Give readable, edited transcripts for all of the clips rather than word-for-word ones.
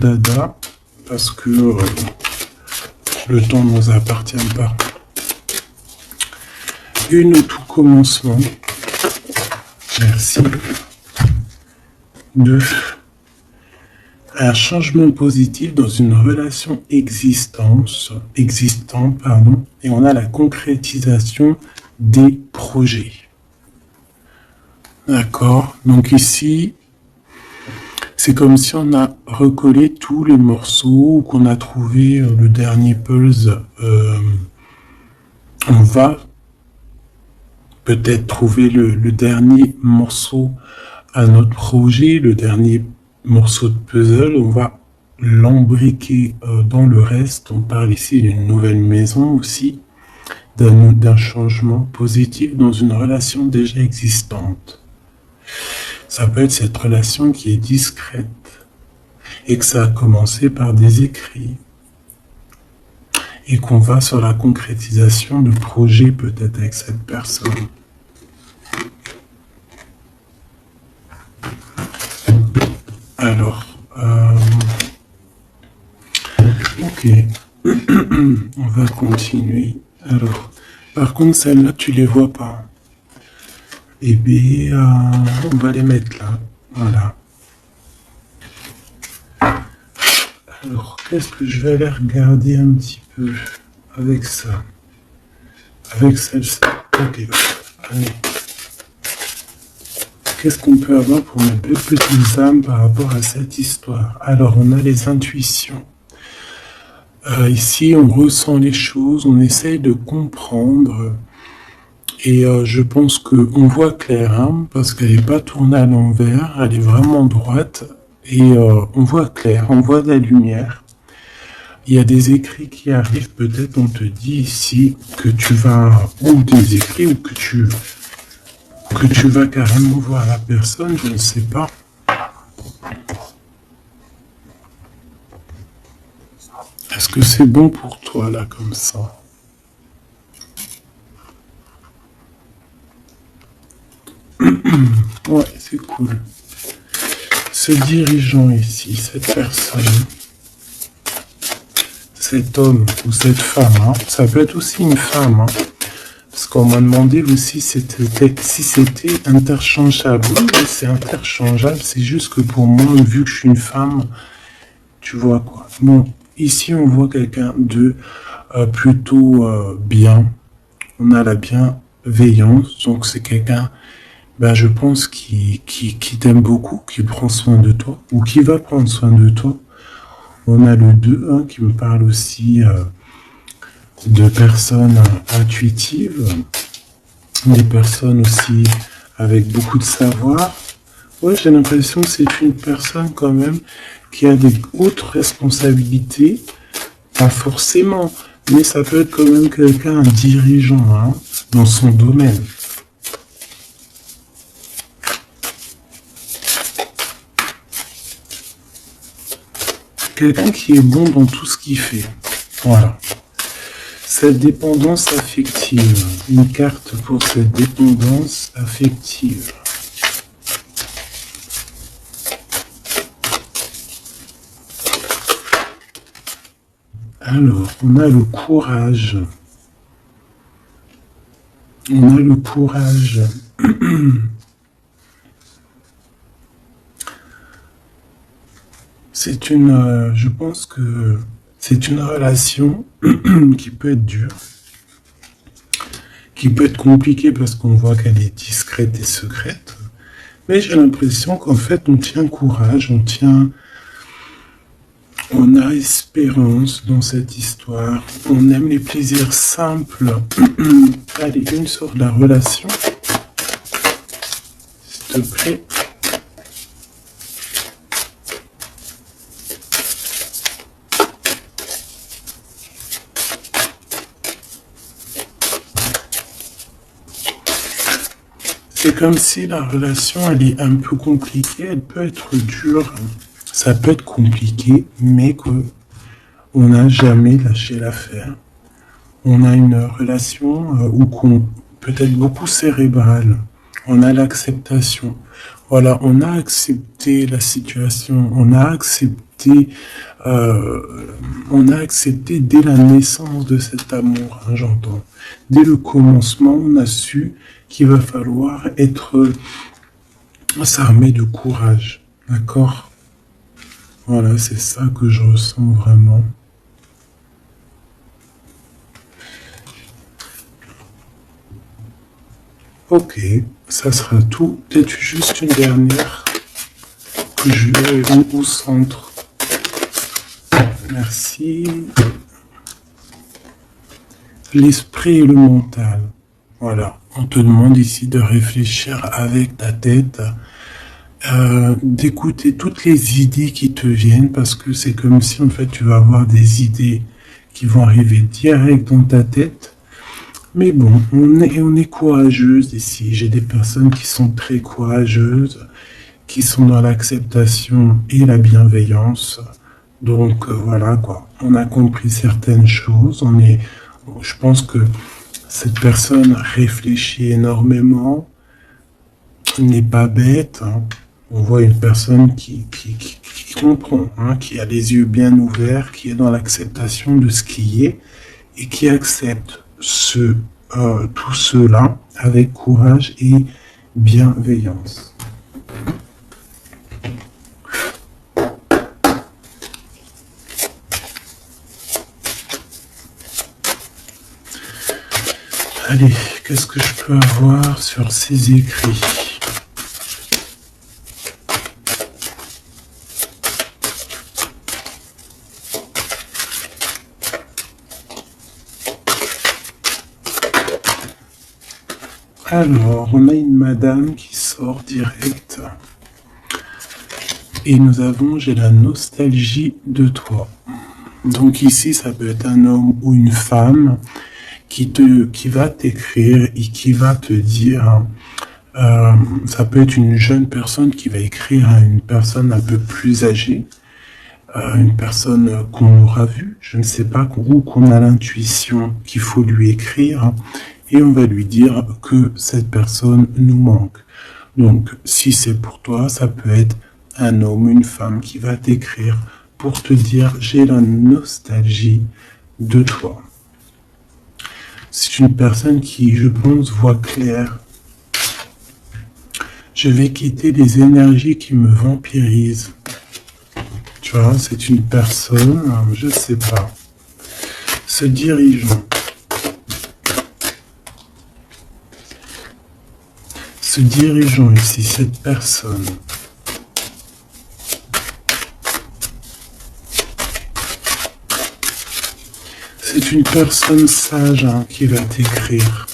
dada, parce que le temps ne nous appartient pas. Une au tout commencement. Merci. 2. Un changement positif dans une relation existante, et on a la concrétisation des projets. D'accord. Donc ici, c'est comme si on a recollé tous les morceaux ou qu'on a trouvé le dernier puzzle. On va peut-être trouver le dernier morceau à notre projet, le dernier morceau de puzzle. On va l'embriquer dans le reste. On parle ici d'une nouvelle maison aussi, d'un changement positif dans une relation déjà existante. Ça peut être cette relation qui est discrète et que ça a commencé par des écrits et qu'on va sur la concrétisation de projets peut-être avec cette personne. Alors, ok, on va continuer. Alors, par contre, celles-là, tu les vois pas. Eh bien, on va les mettre là. Voilà. Alors, qu'est-ce que je vais aller regarder un petit peu avec ça? Avec celle-ci. Ok, allez. Qu'est-ce qu'on peut avoir pour mes petites âmes par rapport à cette histoire? Alors, on a les intuitions. Ici, on ressent les choses, on essaye de comprendre. Et je pense qu'on voit clair, hein, parce qu'elle n'est pas tournée à l'envers, elle est vraiment droite. Et on voit clair, on voit de la lumière. Il y a des écrits qui arrivent, peut-être on te dit ici que tu vas, ou des écrits, ou que tu vas carrément voir la personne, je ne sais pas. Est-ce que c'est bon pour toi, là, comme ça? Ouais, c'est cool. Ce dirigeant ici, cette personne, cet homme ou cette femme, hein, ça peut être aussi une femme, hein, parce qu'on m'a demandé aussi si c'était interchangeable. Oui, c'est interchangeable, c'est juste que pour moi, vu que je suis une femme, tu vois quoi. Bon, ici on voit quelqu'un de plutôt bien, on a la bienveillance, donc c'est quelqu'un, ben, je pense, qui t'aime beaucoup, qui prend soin de toi, ou qui va prendre soin de toi. On a le 2, hein, qui me parle aussi de personnes intuitives, des personnes aussi avec beaucoup de savoir. Ouais, j'ai l'impression que c'est une personne quand même qui a des hautes responsabilités, pas forcément, mais ça peut être quand même quelqu'un, un dirigeant, hein, dans son domaine. Quelqu'un qui est bon dans tout ce qu'il fait. Voilà. Cette dépendance affective. Une carte pour cette dépendance affective. Alors, on a le courage. On a le courage. C'est une, je pense que c'est une relation qui peut être dure, qui peut être compliquée parce qu'on voit qu'elle est discrète et secrète. Mais j'ai l'impression qu'en fait, on tient courage, on a espérance dans cette histoire. On aime les plaisirs simples. Allez, une sur la relation. S'il te plaît. C'est comme si la relation, elle est un peu compliquée, elle peut être dure, ça peut être compliqué, mais qu'on n'a jamais lâché l'affaire. On a une relation où peut-être beaucoup cérébrale. On a l'acceptation. Voilà, on a accepté la situation, on a accepté accepté dès la naissance de cet amour, hein, j'entends. Dès le commencement, on a su qu'il va falloir être s'armer de courage, d'accord? Voilà, c'est ça que je ressens vraiment. Ok, ça sera tout. Peut-être juste une dernière que je vais au centre. Merci. L'esprit et le mental. Voilà, on te demande ici de réfléchir avec ta tête, d'écouter toutes les idées qui te viennent, parce que c'est comme si en fait tu vas avoir des idées qui vont arriver direct dans ta tête. Mais bon, on est courageuse ici. J'ai des personnes qui sont très courageuses, qui sont dans l'acceptation et la bienveillance. Donc voilà quoi, on a compris certaines choses. Je pense que cette personne réfléchit énormément, n'est pas bête. Hein. On voit une personne qui comprend, hein, qui a les yeux bien ouverts, qui est dans l'acceptation de ce qui est et qui accepte tout cela avec courage et bienveillance. Allez, qu'est-ce que je peux avoir sur ces écrits? Alors, on a une madame qui sort direct. Et j'ai la nostalgie de toi. Donc ici, ça peut être un homme ou une femme qui va t'écrire et qui va te dire, ça peut être une jeune personne qui va écrire à une personne un peu plus âgée, une personne qu'on aura vue, je ne sais pas, ou qu'on a l'intuition qu'il faut lui écrire, et on va lui dire que cette personne nous manque. Donc, si c'est pour toi, ça peut être un homme, une femme qui va t'écrire pour te dire « j'ai la nostalgie de toi ». C'est une personne qui, je pense, voit clair. Je vais quitter les énergies qui me vampirisent. Tu vois, c'est une personne, je ne sais pas, se dirigeant. Ce dirigeant ici, cette personne, c'est une personne sage, hein, qui va t'écrire.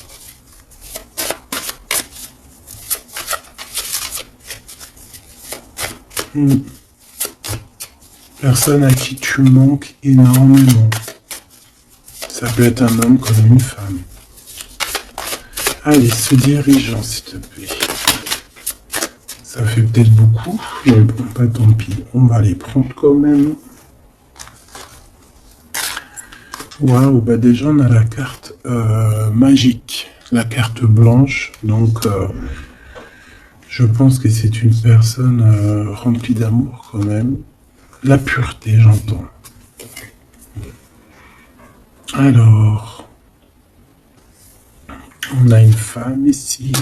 Une personne à qui tu manques énormément. Ça peut être un homme comme une femme. Allez, ce dirigeant, s'il te plaît. Ça fait peut-être beaucoup, mais bon, pas tant pis. On va les prendre quand même. Waouh, bah déjà on a la carte magique, la carte blanche. Donc, je pense que c'est une personne remplie d'amour quand même. La pureté, j'entends. Alors, on a une femme ici.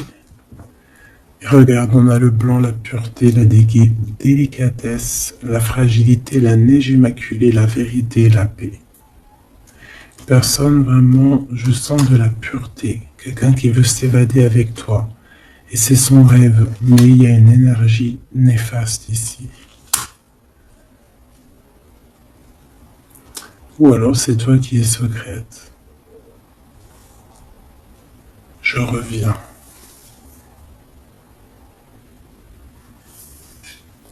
Et regarde, on a le blanc, la pureté, la délicatesse, la fragilité, la neige immaculée, la vérité, la paix. Personne, vraiment, je sens de la pureté. Quelqu'un qui veut s'évader avec toi. Et c'est son rêve, mais il y a une énergie néfaste ici. Ou alors c'est toi qui es secrète. Je reviens.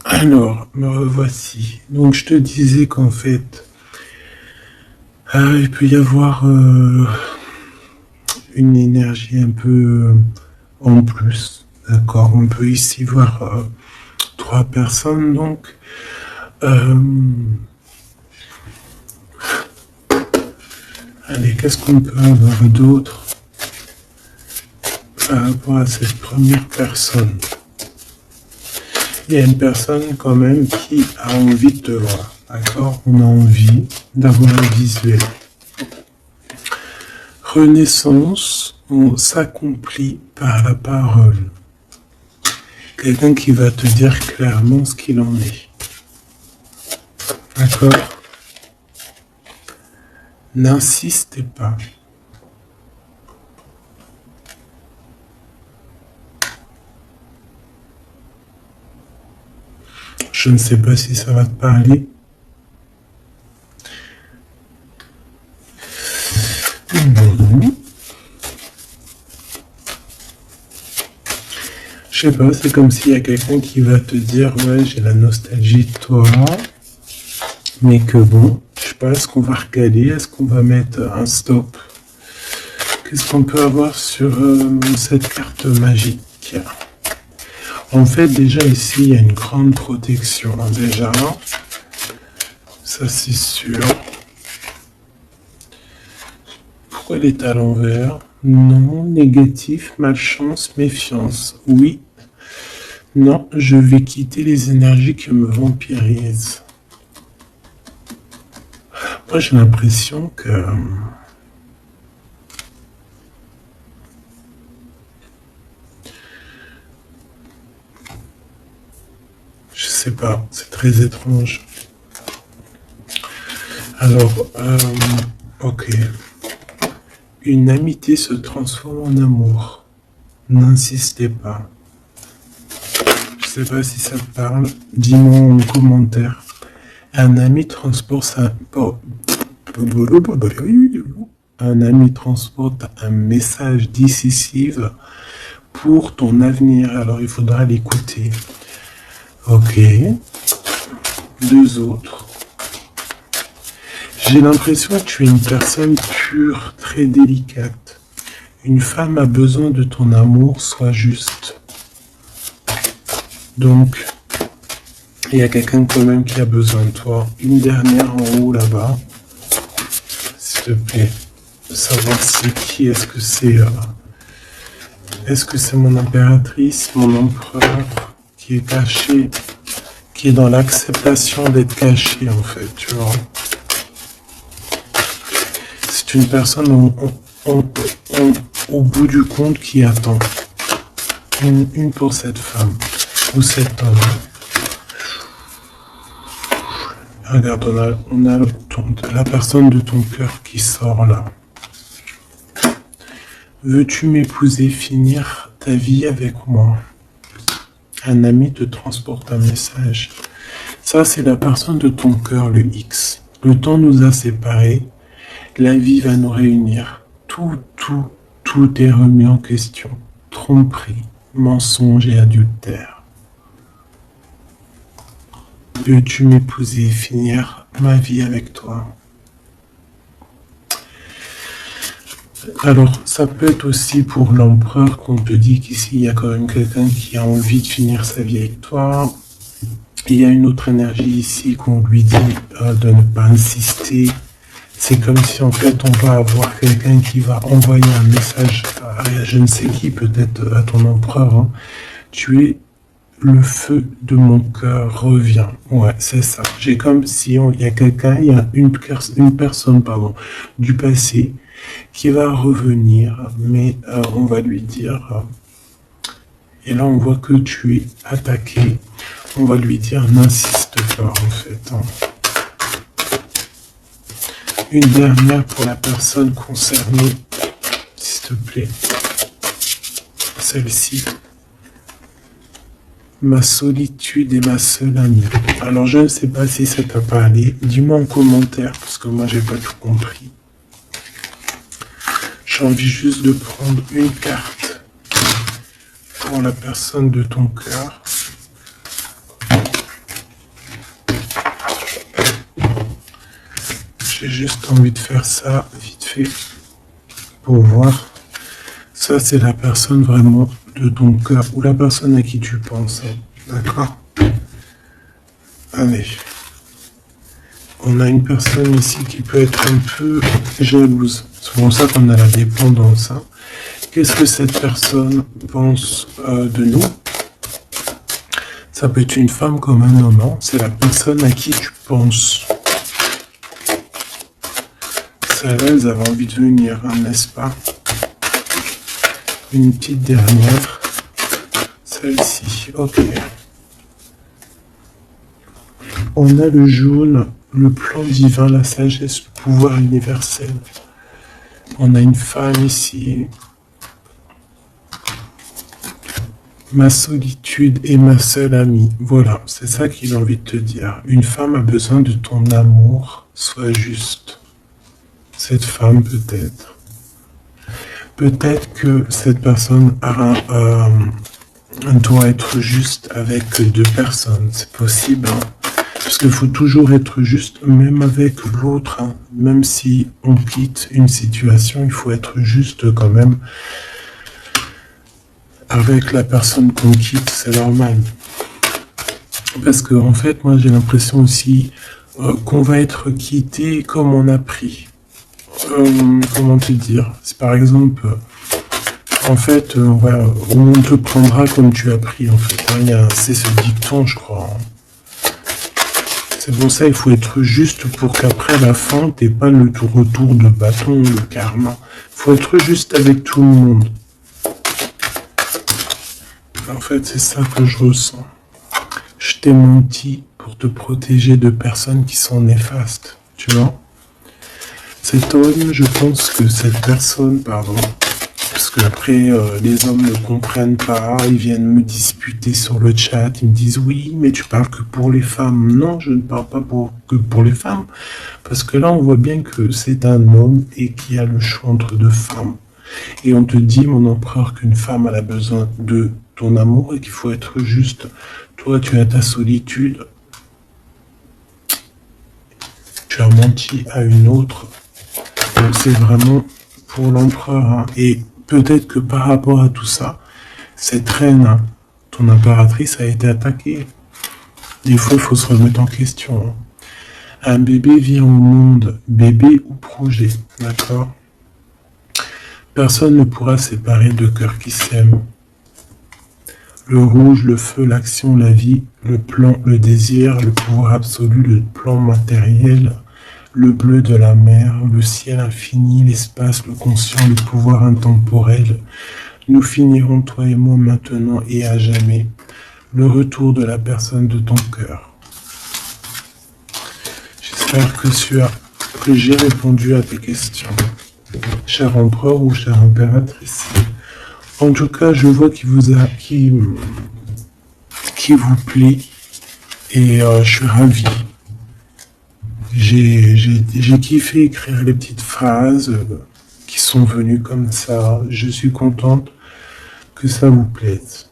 Alors, me revoici. Donc je te disais qu'en fait, il peut y avoir une énergie un peu en plus. D'accord, on peut ici voir 3 personnes, donc. Allez, qu'est-ce qu'on peut avoir d'autre par rapport à cette première personne? Il y a une personne quand même qui a envie de te voir. D'accord? On a envie d'avoir un visuel. Renaissance, on s'accomplit par la parole. Quelqu'un qui va te dire clairement ce qu'il en est. D'accord? N'insistez pas. Je ne sais pas si ça va te parler. Je sais pas, c'est comme s'il y a quelqu'un qui va te dire ouais, j'ai la nostalgie de toi, mais que bon, je sais pas, est-ce qu'on va recaler, est-ce qu'on va mettre un stop? Qu'est-ce qu'on peut avoir sur cette carte magique? En fait, déjà ici, il y a une grande protection, hein, déjà. Ça, c'est sûr. Pourquoi elle est à l'envers? Non, négatif, malchance, méfiance. Oui. Non, je vais quitter les énergies qui me vampirisent. Moi, j'ai l'impression que... Je sais pas, c'est très étrange. Alors, ok. Une amitié se transforme en amour. N'insistez pas. Je sais pas si ça te parle. Dis-moi en commentaire. Un ami transporte un message décisif pour ton avenir. Alors, il faudra l'écouter. Ok. Deux autres. J'ai l'impression que tu es une personne pure, très délicate. Une femme a besoin de ton amour, sois juste. Donc, il y a quelqu'un quand même qui a besoin de toi. Une dernière en haut là-bas. S'il te plaît. Savoir c'est qui, est-ce que c'est mon impératrice, mon empereur qui est caché, qui est dans l'acceptation d'être caché en fait, tu vois. C'est une personne au bout du compte qui attend. Une pour cette femme ou cet homme. Regarde, on a la personne de ton cœur qui sort là. Veux-tu m'épouser, finir ta vie avec moi? Un ami te transporte un message. Ça, c'est la personne de ton cœur, le X. Le temps nous a séparés. La vie va nous réunir. Tout est remis en question. Tromperie, mensonge et adultère. Veux-tu m'épouser et finir ma vie avec toi? Alors, ça peut être aussi pour l'empereur qu'on te dit qu'ici, il y a quand même quelqu'un qui a envie de finir sa vie avec toi. Il y a une autre énergie ici qu'on lui dit de ne pas insister. C'est comme si en fait on va avoir quelqu'un qui va envoyer un message à je ne sais qui, peut-être à ton empereur. Hein. Tu es le feu de mon cœur, reviens. Ouais, c'est ça. J'ai comme si il y a quelqu'un, il y a une personne du passé qui va revenir, mais on va lui dire, et là on voit que tu es attaqué, on va lui dire n'insiste pas en fait. Hein. Une dernière pour la personne concernée, s'il te plaît. Celle-ci. Ma solitude est ma seule amie. Alors je ne sais pas si ça t'a parlé. Dis-moi en commentaire, parce que moi j'ai pas tout compris. J'ai envie juste de prendre une carte pour la personne de ton cœur. J'ai juste envie de faire ça vite fait pour voir. Ça, c'est la personne vraiment de ton cœur ou la personne à qui tu penses. Hein. D'accord? Allez. On a une personne ici qui peut être un peu jalouse. C'est pour ça qu'on a la dépendance. Hein. Qu'est-ce que cette personne pense de nous? Ça peut être une femme comme un homme, hein. C'est la personne à qui tu penses. Celles-là, elles avaient envie de venir, hein, n'est-ce pas? Une petite dernière. Celle-ci, ok. On a le jaune, le plan divin, la sagesse, le pouvoir universel. On a une femme ici. Ma solitude est ma seule amie. Voilà, c'est ça qu'il a envie de te dire. Une femme a besoin de ton amour. Sois juste. Cette femme peut-être. Peut-être que cette personne doit être juste avec deux personnes. C'est possible, hein. Parce qu'il faut toujours être juste, même avec l'autre. Hein. Même si on quitte une situation, il faut être juste quand même. Avec la personne qu'on quitte, c'est normal. Parce que en fait, moi j'ai l'impression aussi qu'on va être quitté comme on a pris. Comment te dire? C'est par exemple, en fait, voilà, on te prendra comme tu as pris, en fait. Hein, c'est ce dicton, je crois. Hein. C'est pour ça il faut être juste pour qu'après la fin, t'aies pas le retour de bâton, le karma. Il faut être juste avec tout le monde. En fait, c'est ça que je ressens. Je t'ai menti pour te protéger de personnes qui sont néfastes, tu vois. Cet homme, je pense que cette personne, pardon, parce qu'après, les hommes ne comprennent pas, ils viennent me disputer sur le chat, ils me disent oui, mais tu parles que pour les femmes. Non, je ne parle pas que pour les femmes, parce que là, on voit bien que c'est un homme et qu'il y a le choix entre deux femmes. Et on te dit, mon empereur, qu'une femme elle a besoin de ton amour et qu'il faut être juste. Toi, tu as ta solitude. Tu as menti à une autre. Donc c'est vraiment pour l'empereur. Hein. Et peut-être que par rapport à tout ça, cette reine, hein, ton impératrice, a été attaquée. Des fois, il faut se remettre en question. Hein. Un bébé vient au monde, bébé ou projet, d'accord? Personne ne pourra séparer deux cœurs qui s'aiment. Le rouge, le feu, l'action, la vie, le plan, le désir, le pouvoir absolu, le plan matériel, le bleu de la mer, le ciel infini, l'espace, le conscient, le pouvoir intemporel. Nous finirons, toi et moi, maintenant et à jamais. Le retour de la personne de ton cœur. J'espère que j'ai répondu à tes questions. Cher empereur ou chère impératrice. En tout cas, je vois qu'il vous plaît et je suis ravi. J'ai kiffé écrire les petites phrases qui sont venues comme ça. Je suis contente que ça vous plaise.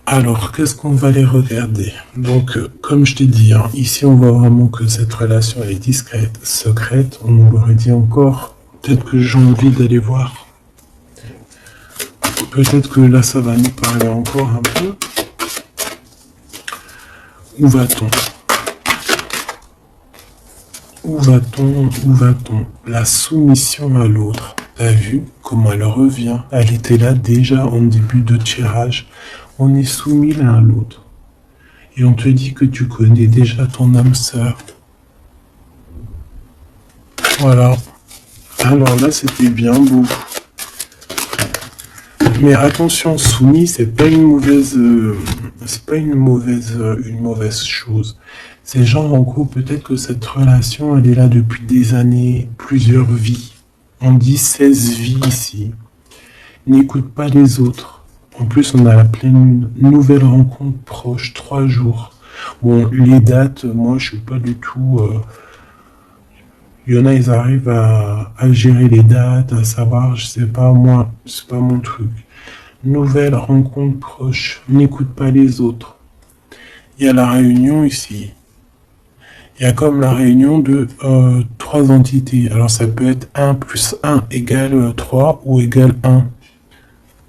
Alors, qu'est-ce qu'on va aller regarder? Donc, comme je t'ai dit, hein, ici on voit vraiment que cette relation est discrète, secrète. On nous l'aurait dit encore. Peut-être que j'ai envie d'aller voir. Peut-être que là, ça va nous parler encore un peu. Où va-t-on? Où va-t-on? Où va-t-on? La soumission à l'autre. T'as vu comment elle revient? Elle était là déjà en début de tirage. On est soumis l'un à l'autre. Et on te dit que tu connais déjà ton âme sœur. Voilà. Alors là, c'était bien beau. Mais attention, soumis, c'est pas une mauvaise chose. C'est genre, en gros, peut-être que cette relation, elle est là depuis des années, plusieurs vies. On dit 16 vies ici. N'écoute pas les autres. En plus, on a la pleine lune. Nouvelle rencontre proche, 3 jours. Bon, les dates, moi, je suis pas du tout... Il y en a, ils arrivent à gérer les dates, à savoir, je sais pas, moi, c'est pas mon truc. Nouvelle rencontre proche. N'écoute pas les autres. Il y a la réunion ici. Il y a comme la réunion de 3 entités. Alors, ça peut être 1 plus 1 égale 3 ou égale 1.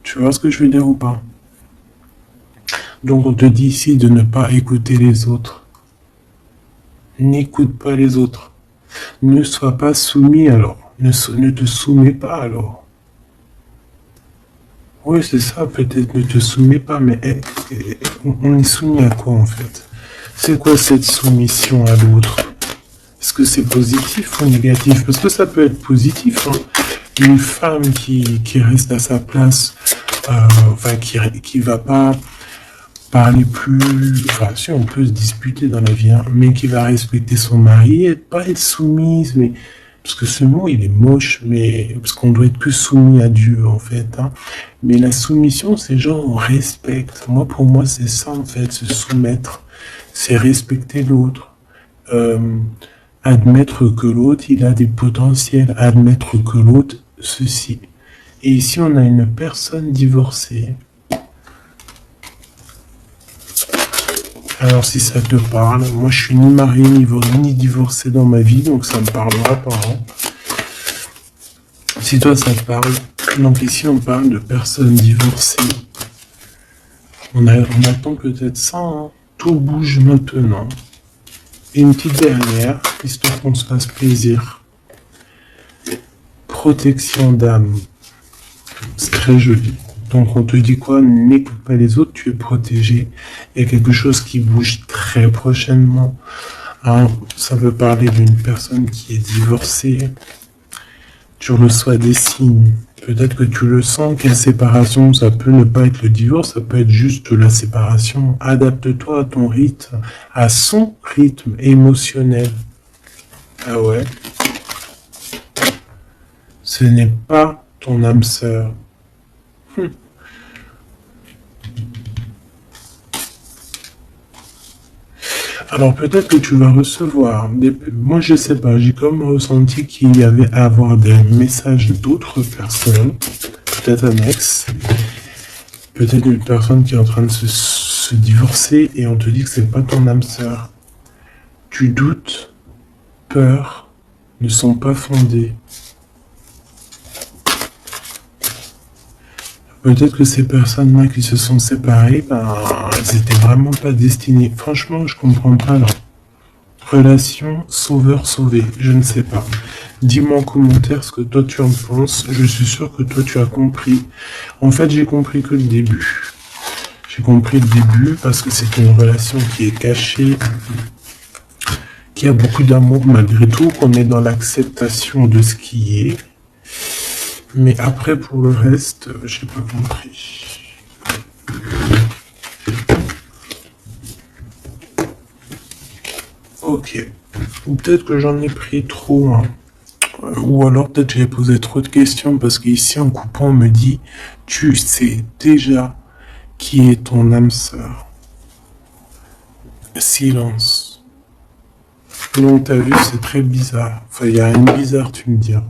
Tu vois ce que je veux dire ou pas? Donc on te dit ici de ne pas écouter les autres. N'écoute pas les autres. Ne sois pas soumis alors. Ne te soumets pas alors. Oui, c'est ça, peut-être ne te soumets pas, mais on est soumis à quoi en fait? C'est quoi cette soumission à l'autre? Est-ce que c'est positif ou négatif? Parce que ça peut être positif, hein. Une femme qui reste à sa place, enfin qui va pas parler plus... Enfin, si on peut se disputer dans la vie, hein, mais qui va respecter son mari et pas être soumise, mais... Parce que ce mot, il est moche, mais... Parce qu'on doit être plus soumis à Dieu, en fait, hein. Mais la soumission, c'est genre on respecte. Moi, pour moi, c'est ça, en fait, se soumettre. C'est respecter l'autre. Admettre que l'autre, il a des potentiels. Admettre que l'autre, ceci. Et ici, on a une personne divorcée. Alors, si ça te parle, moi, je suis ni marié, ni divorcé dans ma vie, donc ça me parlera pas. Hein. Si toi, ça te parle, donc ici, on parle de personnes divorcées. On attend peut-être ça, hein. Tout bouge maintenant. Et une petite dernière, histoire qu'on se fasse plaisir. Protection d'âme. C'est très joli. Donc on te dit quoi? N'écoute pas les autres, tu es protégé. Il y a quelque chose qui bouge très prochainement. Hein, ça veut parler d'une personne qui est divorcée. Tu reçois des signes. Peut-être que tu le sens qu'une séparation, ça peut ne pas être le divorce, ça peut être juste la séparation. Adapte-toi à ton rythme, à son rythme émotionnel. Ah ouais? Ce n'est pas ton âme sœur. Alors peut-être que tu vas recevoir des... Moi je sais pas, j'ai comme ressenti qu'il y avait à avoir des messages d'autres personnes, peut-être un ex, peut-être une personne qui est en train de se divorcer et on te dit que c'est pas ton âme sœur. Tu doutes, peur, ne sont pas fondées. Peut-être que ces personnes-là qui se sont séparées, ben, elles étaient vraiment pas destinées. Franchement, je comprends pas, là. Relation sauveur-sauvé, je ne sais pas. Dis-moi en commentaire ce que toi tu en penses. Je suis sûr que toi tu as compris. En fait, j'ai compris que le début. J'ai compris le début parce que c'est une relation qui est cachée, qui a beaucoup d'amour malgré tout, qu'on est dans l'acceptation de ce qui est. Mais après, pour le reste, j'ai pas compris. Ok. Ou peut-être que j'en ai pris trop, hein. Ou alors peut-être j'ai posé trop de questions parce qu'ici, en coupant, on me dit « Tu sais déjà qui est ton âme sœur. » Silence. Non, t'as vu, c'est très bizarre. Enfin, il y a rien de bizarre, tu me diras.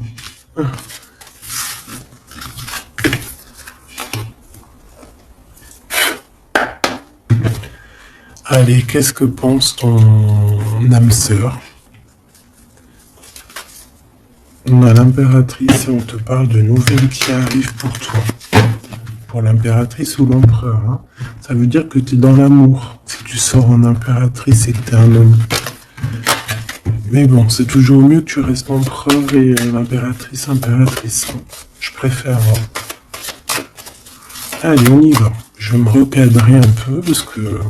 Allez, qu'est-ce que pense ton âme sœur? On a l'impératrice et on te parle de nouvelles qui arrivent pour toi. Pour l'impératrice ou l'empereur, hein. Ça veut dire que tu es dans l'amour. Si tu sors en impératrice, c'est que tu es un homme. Mais bon, c'est toujours mieux que tu restes empereur et l'impératrice, impératrice. Je préfère. Allez, on y va. Je vais me recadrer un peu parce que...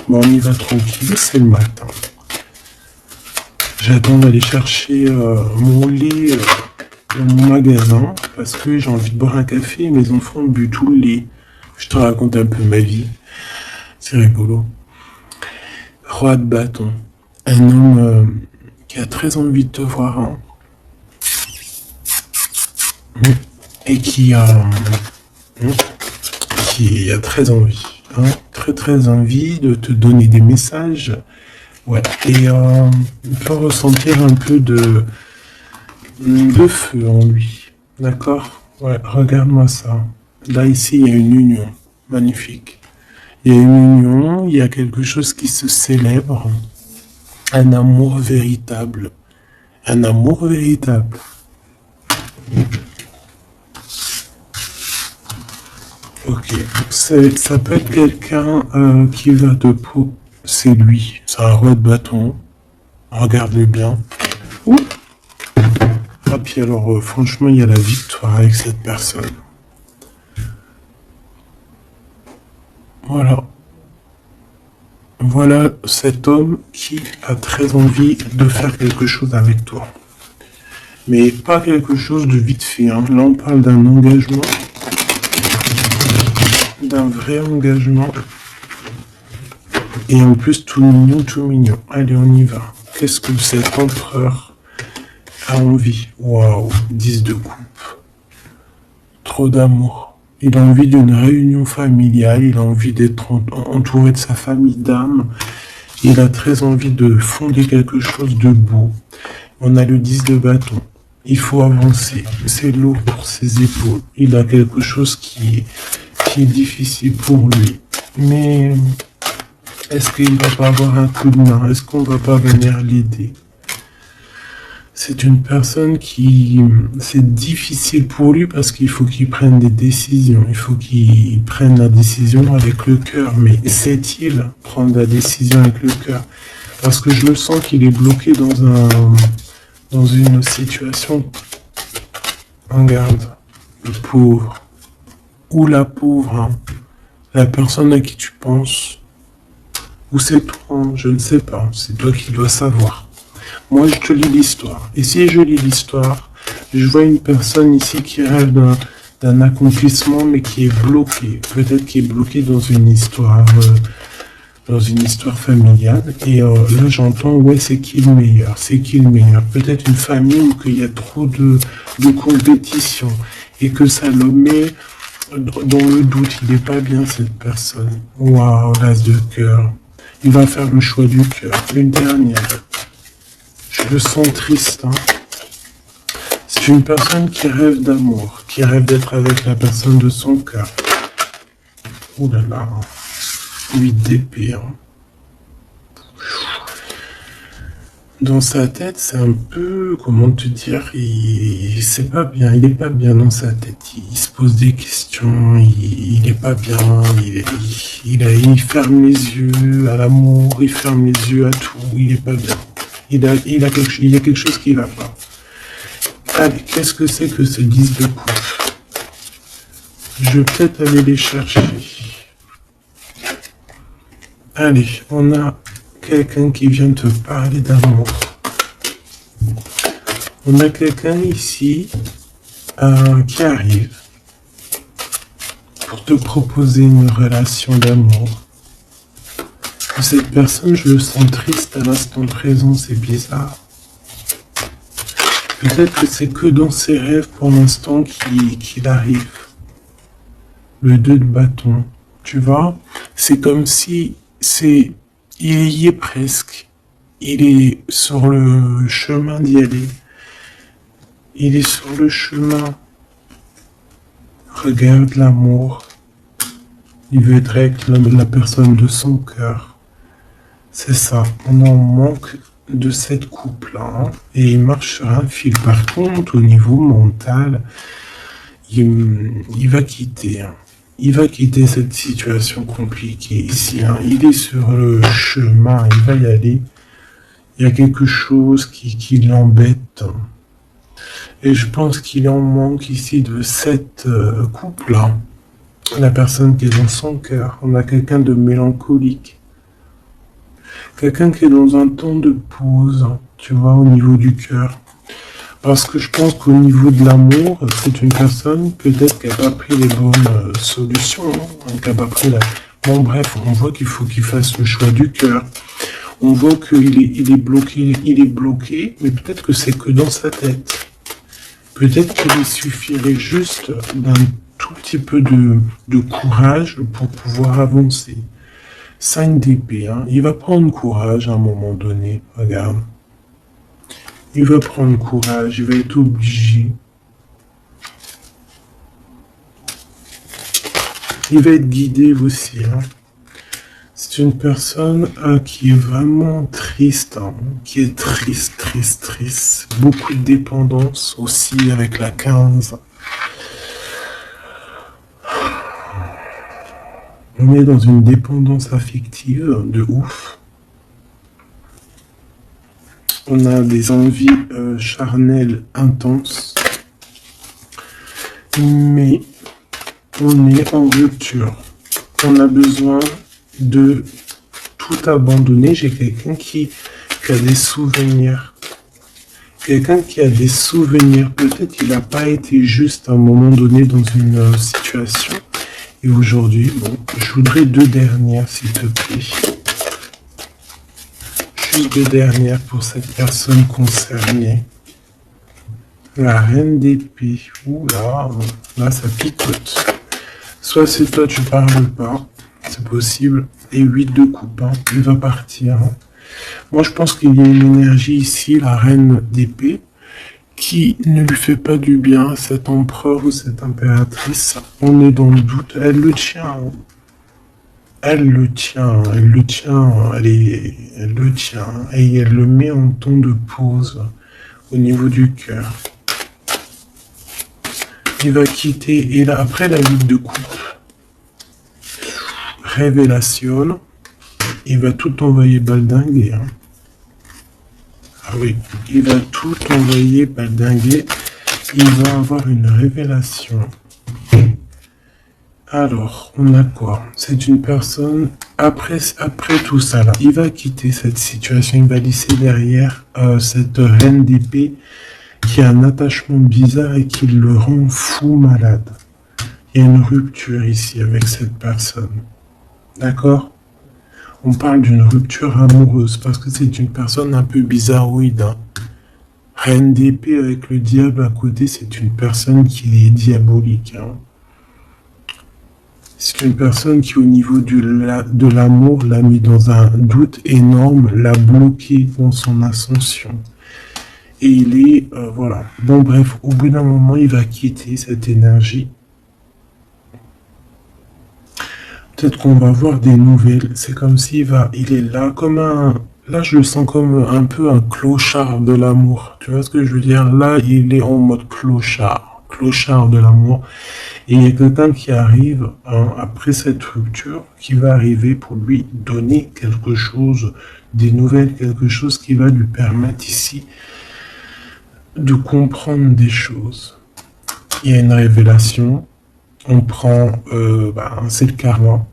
Bon, on y va tranquille, c'est le matin. J'attends d'aller chercher mon lait dans mon magasin parce que j'ai envie de boire un café et mes enfants ont bu tout le lait. Je te raconte un peu ma vie. C'est rigolo. Roi de bâton. Un homme qui a très envie de te voir. Hein. Et qui a très envie. Hein, très envie de te donner des messages. Ouais. Et il peut ressentir un peu de feu en lui. D'accord? Ouais, regarde-moi ça. Là, ici, il y a une union. Magnifique. Il y a une union, il y a quelque chose qui se célèbre. Un amour véritable. Un amour véritable. Ok. Ça peut être quelqu'un qui va te... C'est lui. C'est un roi de bâton. Regarde-le bien. Ouh. Ah, puis alors, franchement, il y a la victoire avec cette personne. Voilà. Voilà cet homme qui a très envie de faire quelque chose avec toi. Mais pas quelque chose de vite fait. Hein. Là, on parle d'un engagement, d'un vrai engagement. Et en plus, tout mignon, tout mignon. Allez, on y va. Qu'est-ce que cet empereur a envie? Waouh, 10 de coupe. Trop d'amour. Il a envie d'une réunion familiale. Il a envie d'être entouré de sa famille d'âme. Il a très envie de fonder quelque chose de beau. On a le 10 de bâton. Il faut avancer. C'est lourd pour ses épaules. Il a quelque chose qui est difficile pour lui. Mais est-ce qu'il va pas avoir un coup de main? Est-ce qu'on va pas venir l'aider? C'est une personne c'est difficile pour lui parce qu'il faut qu'il prenne des décisions. Il faut qu'il prenne la décision avec le cœur. Mais sait-il prendre la décision avec le cœur? Parce que je le sens qu'il est bloqué dans une situation. Regarde, le pauvre. Ou la pauvre, hein. La personne à qui tu penses. Ou c'est toi, hein, je ne sais pas. C'est toi qui dois savoir. Moi, je te lis l'histoire. Et si je lis l'histoire, je vois une personne ici qui rêve d'un accomplissement, mais qui est bloquée. Peut-être qui est bloquée dans une histoire familiale. Et là, j'entends, ouais, c'est qui le meilleur? C'est qui le meilleur? Peut-être une famille où il y a trop de compétition et que ça le met dans le doute. Il n'est pas bien, cette personne. Waouh, l'as de cœur. Il va faire le choix du cœur. Une dernière. Je le sens triste. Hein. C'est une personne qui rêve d'amour, qui rêve d'être avec la personne de son cœur. Ouh là là. 8 d'épée. Hein. Dans sa tête, c'est un peu, comment te dire, c'est pas bien, il est pas bien dans sa tête. Il se pose des questions, il est pas bien, il ferme les yeux à l'amour, il ferme les yeux à tout, il est pas bien. Il y a quelque chose qui va pas. Allez, qu'est-ce que c'est que ce 10 de coupe? Je vais peut-être aller les chercher. Allez, on a quelqu'un qui vient te parler d'amour. On a quelqu'un ici qui arrive pour te proposer une relation d'amour. Cette personne, je le sens triste à l'instant présent, c'est bizarre. Peut-être que c'est que dans ses rêves pour l'instant qu'il arrive. Le 2 de bâton, tu vois, c'est comme si il y est presque. Il est sur le chemin d'y aller. Il est sur le chemin. Regarde l'amour. Il veut être avec la personne de son cœur. C'est ça, on en manque de cette couple-là. Hein, et il marche sur un fil. Par contre, au niveau mental, il va quitter. Hein. Il va quitter cette situation compliquée ici. Hein. Il est sur le chemin, il va y aller. Il y a quelque chose qui l'embête. Et je pense qu'il en manque ici de cette couple-là. La personne qui est dans son cœur. On a quelqu'un de mélancolique. Quelqu'un qui est dans un temps de pause, tu vois, au niveau du cœur. Parce que je pense qu'au niveau de l'amour, c'est une personne, peut-être qui n'a pas pris les bonnes solutions, hein, qui n'a pas pris la... Bon bref, on voit qu'il faut qu'il fasse le choix du cœur. On voit qu'il est bloqué, mais peut-être que c'est que dans sa tête. Peut-être qu'il lui suffirait juste d'un tout petit peu de courage pour pouvoir avancer. 5 d'épée, hein. Il va prendre courage à un moment donné, regarde. Il va prendre courage, il va être obligé. Il va être guidé aussi. Hein. C'est une personne qui est vraiment triste, hein, qui est triste. Beaucoup de dépendance aussi avec la 15. On est dans une dépendance affective de ouf. On a des envies charnelles intenses. Mais on est en rupture. on a besoin de tout abandonner. J'ai quelqu'un qui a des souvenirs. Quelqu'un qui a des souvenirs. Peut-être il n'a pas été juste à un moment donné dans une situation. Et aujourd'hui, bon, je voudrais 2 dernières, s'il te plaît. Juste 2 dernières pour cette personne concernée. La reine d'épée. Oula, là ça picote. Soit c'est toi, tu parles pas. C'est possible. Et 8 de coupe, hein. Il va partir. Hein. Moi, je pense qu'il y a une énergie ici, la reine d'épée, qui ne lui fait pas du bien, cet empereur ou cette impératrice. On est dans le doute. Elle le tient. Hein. Elle le tient. Elle le tient. Elle le tient. Et elle le met en ton de pause au niveau du cœur. Il va quitter. Et là, après la 8 de coupe, révélation, il va tout envoyer baldinguer. Hein. Ah oui, il va tout envoyer baldinguer. Il va avoir une révélation. Alors, on a quoi? C'est une personne, après tout ça, là, il va quitter cette situation, il va laisser derrière cette reine d'épée qui a un attachement bizarre et qui le rend fou malade. Il y a une rupture ici avec cette personne. D'accord? On parle d'une rupture amoureuse parce que c'est une personne un peu bizarroïde. Hein. Reine d'épée avec le diable à côté, c'est une personne qui est diabolique. Hein. C'est une personne qui, au niveau de l'amour, l'a mis dans un doute énorme, l'a bloqué dans son ascension. Et il est, voilà. Bon, bref, au bout d'un moment, il va quitter cette énergie. Peut-être qu'on va voir des nouvelles. C'est comme s'il il est là comme un... Là, je le sens comme un peu un clochard de l'amour. Tu vois ce que je veux dire? Là, il est en mode clochard. Clochard de l'amour. Et il y a quelqu'un qui arrive, hein, après cette rupture, qui va arriver pour lui donner quelque chose, des nouvelles, quelque chose qui va lui permettre ici de comprendre des choses. Il y a une révélation. On prend, c'est le karma.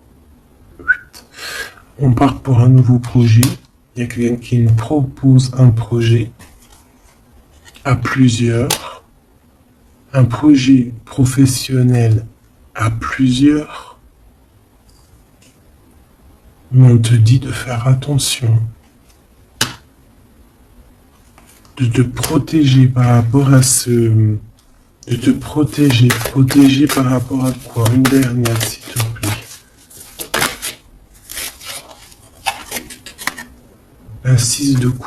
On part pour un nouveau projet. Il y a quelqu'un qui nous propose un projet à plusieurs. Un projet professionnel à plusieurs. Mais on te dit de faire attention. De te protéger par rapport à ce... De te protéger. Protéger par rapport à quoi? Une dernière, s'il te plaît. La 6 de coupe.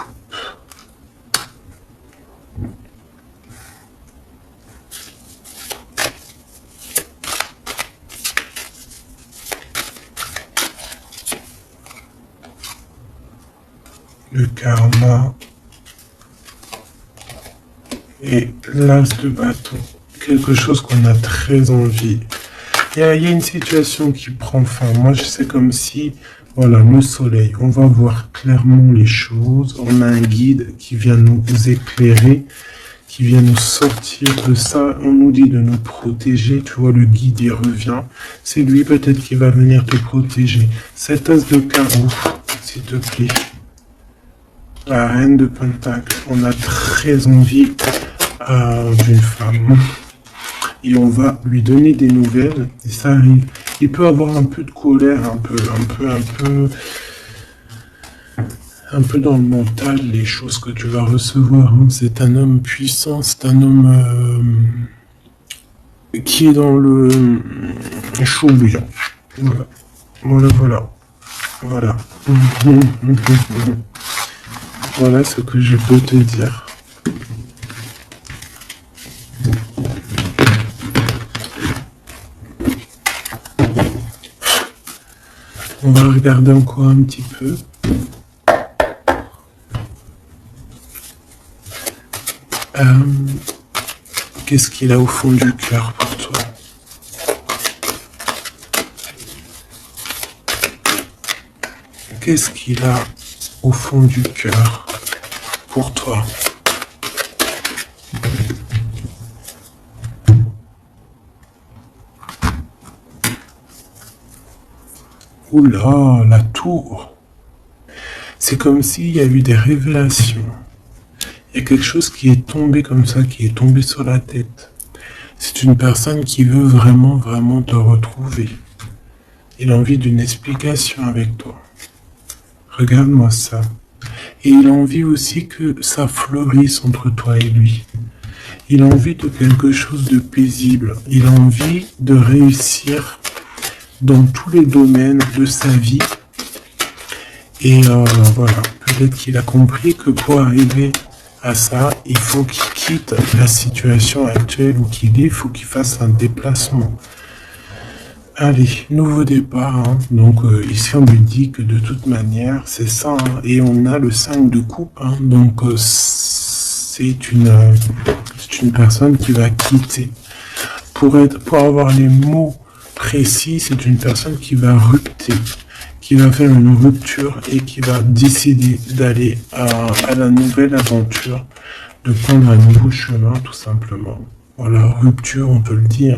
Le karma. Et l'as de bâton. Quelque chose qu'on a très envie. Il y a une situation qui prend fin. Moi, c'est comme si, voilà, le soleil. On va voir clairement les choses. On a un guide qui vient nous éclairer, qui vient nous sortir de ça. On nous dit de nous protéger. Tu vois, le guide, il revient. C'est lui peut-être qui va venir te protéger. Cet as de carreau, s'il te plaît. La reine de Pentacle. On a très envie d'une femme. Et on va lui donner des nouvelles. Et ça arrive. Il peut avoir un peu de colère, un peu dans le mental, les choses que tu vas recevoir. Hein. C'est un homme puissant, c'est un homme qui est dans le chaud bouillant. Voilà. Voilà. Voilà ce que je peux te dire. On va regarder encore un petit peu. Qu'est-ce qu'il a au fond du cœur pour toi? Qu'est-ce qu'il a au fond du cœur pour toi? Oula, la tour. C'est comme s'il y a eu des révélations. Il y a quelque chose qui est tombé comme ça, qui est tombé sur la tête. C'est une personne qui veut vraiment, vraiment te retrouver. Il a envie d'une explication avec toi. Regarde-moi ça. Et il a envie aussi que ça fleurisse entre toi et lui. Il a envie de quelque chose de paisible. Il a envie de réussir dans tous les domaines de sa vie. Et voilà, peut-être qu'il a compris que pour arriver à ça, il faut qu'il quitte la situation actuelle où il est, il faut qu'il fasse un déplacement. Allez, nouveau départ. Hein. Donc ici on lui dit que de toute manière, c'est ça. Hein. Et on a le 5 de coupe. Hein. Donc c'est une personne qui va quitter. Pour avoir les mots précis, c'est une personne qui va rupter, qui va faire une rupture et qui va décider d'aller à la nouvelle aventure, de prendre un nouveau chemin tout simplement. Voilà, rupture, on peut le dire.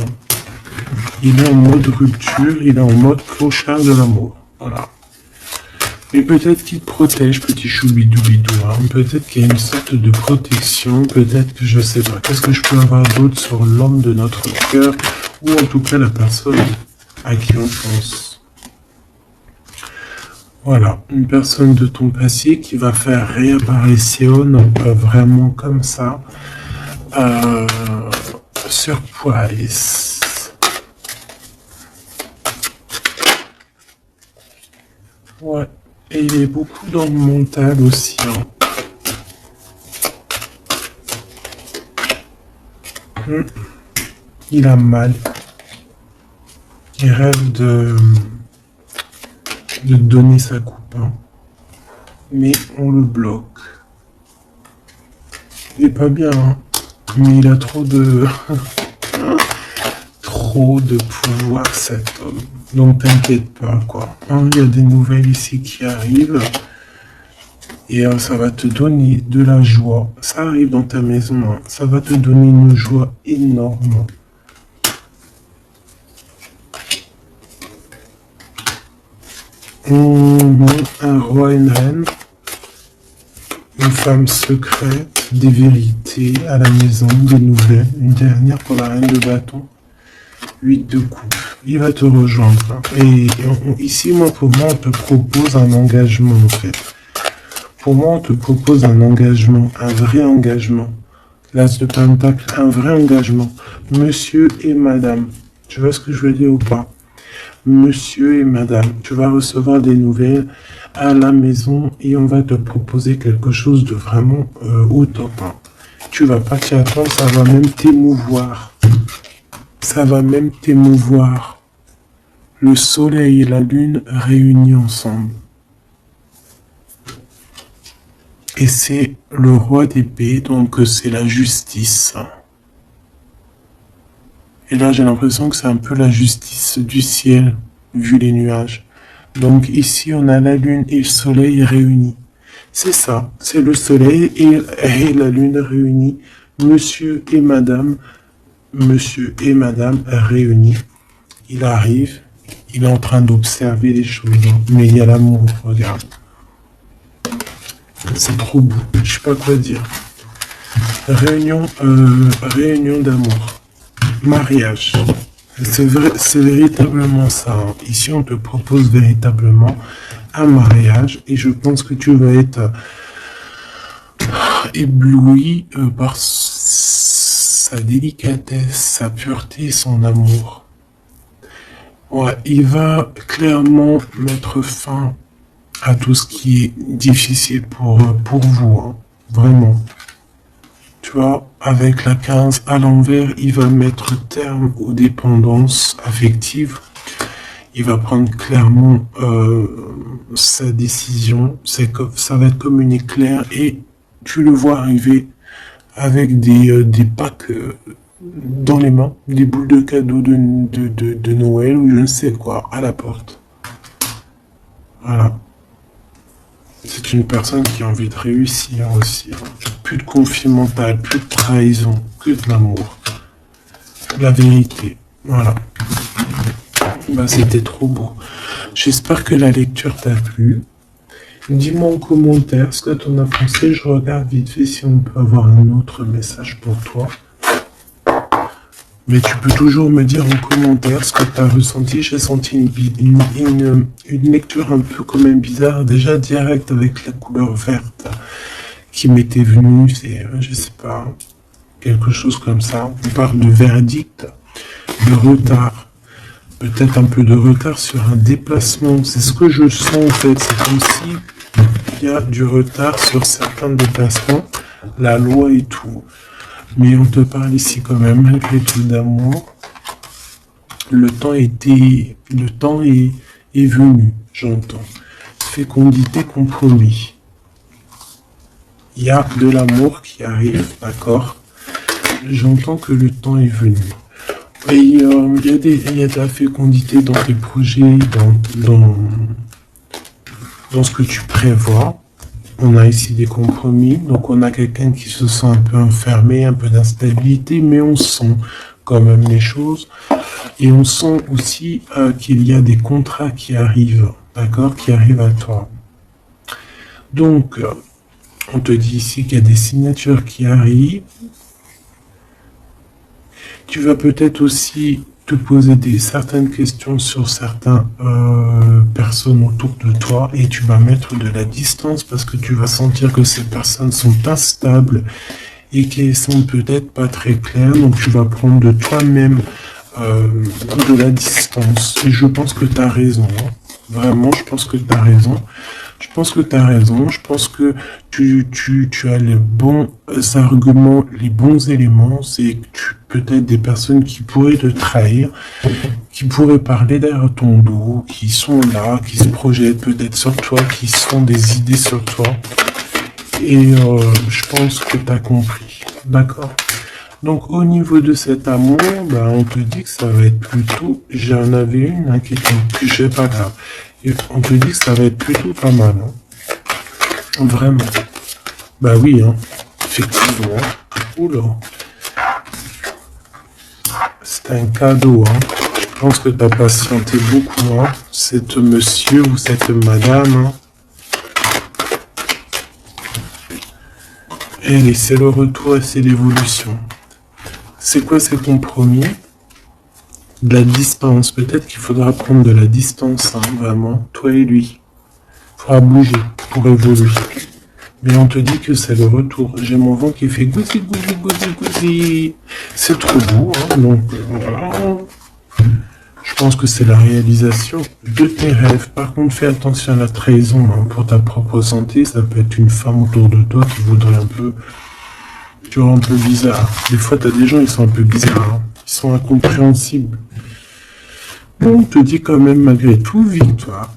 Il est en mode rupture, il est en mode clochard de l'amour. Voilà. Mais peut-être qu'il te protège, petit choubidou-bidou. Hein. Peut-être qu'il y a une sorte de protection, peut-être que je sais pas. Qu'est-ce que je peux avoir d'autre sur l'homme de notre cœur, ou en tout cas la personne à qui on pense. Voilà, une personne de ton passé qui va faire réapparition vraiment comme ça, surprise. Ouais, et il est beaucoup dans le mental aussi. Hein. Il a mal. Il rêve de donner sa coupe. Hein. Mais on le bloque. Il est pas bien, hein. Mais il a trop de... trop de pouvoir, cet homme. Donc t'inquiète pas, quoi. Hein, il y a des nouvelles ici qui arrivent. Et ça va te donner de la joie. Ça arrive dans ta maison. Hein. Ça va te donner une joie énorme. Un roi et une reine. Une femme secrète. Des vérités à la maison. Des nouvelles. Une dernière pour la reine de bâton. 8 de coupe. Il va te rejoindre. Et ici, moi, pour moi, on te propose un engagement, en fait. Pour moi, on te propose un engagement, un vrai engagement. L'As de Pentacle, un vrai engagement. Monsieur et madame. Tu vois ce que je veux dire ou pas? Monsieur et madame, tu vas recevoir des nouvelles à la maison et on va te proposer quelque chose de vraiment au top. Hein. Tu vas pas t'y attendre, ça va même t'émouvoir. Ça va même t'émouvoir. Le soleil et la lune réunis ensemble. Et c'est le roi d'épée, donc c'est la justice. Et là, j'ai l'impression que c'est un peu la justice du ciel, vu les nuages. Donc ici, on a la lune et le soleil réunis. C'est ça, c'est le soleil et la lune réunis. Monsieur et madame réunis. Il arrive, il est en train d'observer les choses, hein. Mais il y a l'amour, regarde. C'est trop beau, je sais pas quoi dire. Réunion d'amour. Mariage. C'est véritablement ça. Hein. Ici, on te propose véritablement un mariage et je pense que tu vas être ébloui par sa délicatesse, sa pureté, son amour. Ouais, il va clairement mettre fin à tout ce qui est difficile pour vous, hein. Vraiment. Tu vois, avec la 15 à l'envers, il va mettre terme aux dépendances affectives. Il va prendre clairement sa décision. Ça va être comme une éclair et tu le vois arriver avec des packs dans les mains, des boules de cadeaux de Noël ou je ne sais quoi, à la porte. Voilà. C'est une personne qui a envie de réussir aussi. Plus de conflit mental, plus de trahison, que de l'amour. La vérité. Voilà. Bah, c'était trop beau. J'espère que la lecture t'a plu. Dis-moi en commentaire ce que tu en as pensé. Je regarde vite fait si on peut avoir un autre message pour toi. Mais tu peux toujours me dire en commentaire ce que tu as ressenti. J'ai senti une lecture un peu quand même bizarre, déjà direct avec la couleur verte qui m'était venue. C'est, je sais pas, quelque chose comme ça. On parle de verdict, de retard. Peut-être un peu de retard sur un déplacement. C'est ce que je sens en fait. C'est comme si il y a du retard sur certains déplacements, la loi et tout. Mais on te parle ici quand même, malgré tout d'amour. Le temps est venu, j'entends. Fécondité, compromis. Il y a de l'amour qui arrive, d'accord? J'entends que le temps est venu. Et il y a de la fécondité dans tes projets, dans ce que tu prévois. On a ici des compromis, donc on a quelqu'un qui se sent un peu enfermé, un peu d'instabilité, mais on sent quand même les choses. Et on sent aussi qu'il y a des contrats qui arrivent, d'accord, qui arrivent à toi. Donc, on te dit ici qu'il y a des signatures qui arrivent. Tu vas peut-être aussi te poser certaines questions sur certaines personnes autour de toi et tu vas mettre de la distance parce que tu vas sentir que ces personnes sont instables et qu'elles sont peut-être pas très claires. Donc tu vas prendre de toi-même de la distance. Et je pense que tu as raison. Hein. Vraiment, je pense que tu as raison. Je pense que tu as raison. Je pense que tu as les bons arguments, les bons éléments. C'est peut-être des personnes qui pourraient te trahir, qui pourraient parler derrière ton dos, qui sont là, qui se projettent peut-être sur toi, qui sont des idées sur toi. Et je pense que tu as compris. D'accord? Donc au niveau de cet amour, on te dit que ça va être plutôt... J'en avais une hein, qui est pas grave. Et on te dit que ça va être plutôt pas mal. Hein. Vraiment. Bah oui, hein. Effectivement. Oula. C'est un cadeau. Hein. Je pense que tu as patienté beaucoup. Hein. Cet monsieur ou cette madame. Hein. Et c'est le retour et c'est l'évolution. C'est quoi ces compromis? De la distance. Peut-être qu'il faudra prendre de la distance, hein, vraiment. Toi et lui. Il faudra bouger pour évoluer. Mais on te dit que c'est le retour. J'ai mon vent qui fait gousi, gousi, gousi, gousi. C'est trop beau, hein. Donc, je pense que c'est la réalisation de tes rêves. Par contre, fais attention à la trahison hein, pour ta propre santé. Ça peut être une femme autour de toi qui voudrait un peu... Tu vois, un peu bizarre. Des fois, tu as des gens, ils sont un peu bizarres. Hein. Ils sont incompréhensibles. Mais on te dit quand même, malgré tout, victoire.